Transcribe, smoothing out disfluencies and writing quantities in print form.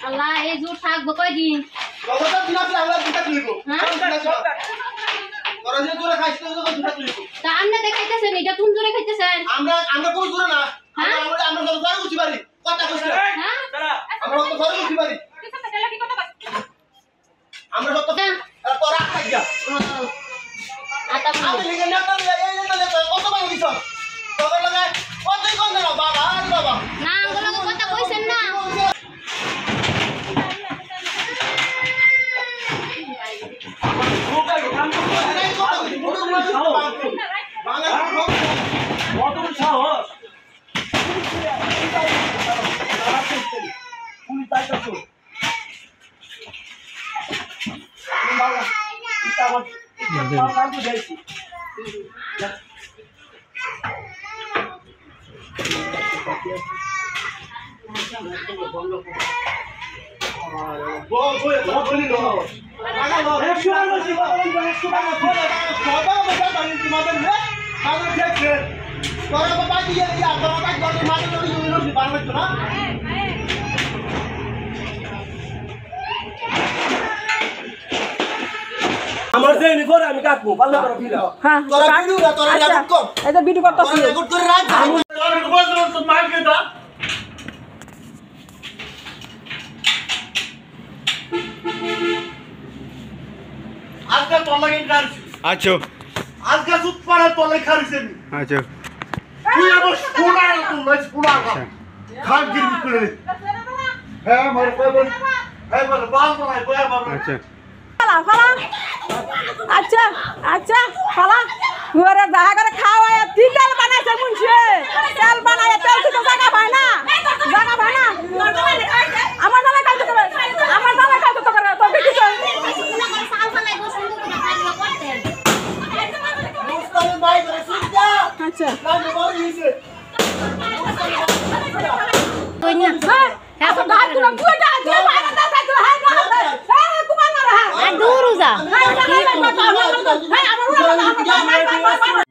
আল্লাহ এই জোর থাকবো কয়দিন কথা দিনা আছে আমরা দুটা তুলিব তোরা যে জোরে খাইছিস তো দুটা তুলিব তা আমরা দেখাইতেছেন এটা কোন জোরে খাইতেছেন আমরা কোন জোরে না আমরা তো জোরে উঠি পারি কথা কইছ হ্যাঁ আমরা তো জোরে উঠি পারি আমরা তো তোরা খাই যা আটা আমি লিখে না কত বাকি দিছ তোর লাগে কতই কোন না বাবা আর বাবা না ওগুলো কথা কইছেন না আমার যে ইউনিফর্ম আমি কাটবো ভালো করে দিলা হ্যাঁ তোরা ভিডিও না তোরা রেকর্ড কর এই যে ভিডিও করতেছি তোরা রেকর্ড করে রাখ তোরা বলছো তো মাইকে দা আজকে তোর লাগে ইন্টারভিউ আচ্ছা আজকে সুত পাড়া তোর লাগে খারিছে আচ্ছা তুই আবার কোনা তুই লাইছ কোনা খান গিরবি করে হ্যাঁ মার কইবো হ্যাঁ বল বাল বানাই কই বাবা আচ্ছা ফালা ফালা আচ্ছা আচ্ছা ফালা ঘরে দেখা করে খাওয়া কি তেল বানাইছে মুনছে তেল বানায় তেল তো জায়গা পায় না জায়গা পায় না আমার নামে কাজ করে আমার নামে কাজ করে তো কি কিছু সাল ফালাই বসন্ত করে খাইলো করতে মুস্তাফা ভাই করে শুন যা আচ্ছা কাজ বড় হইছে কই না হ্যাঁ তো গাছ গুলো পুটা আছে বাইরে দাও দাও হ্যাঁ না হ্যাঁ কুমার না হ্যাঁ আর দূর যা হ্যাঁ আমার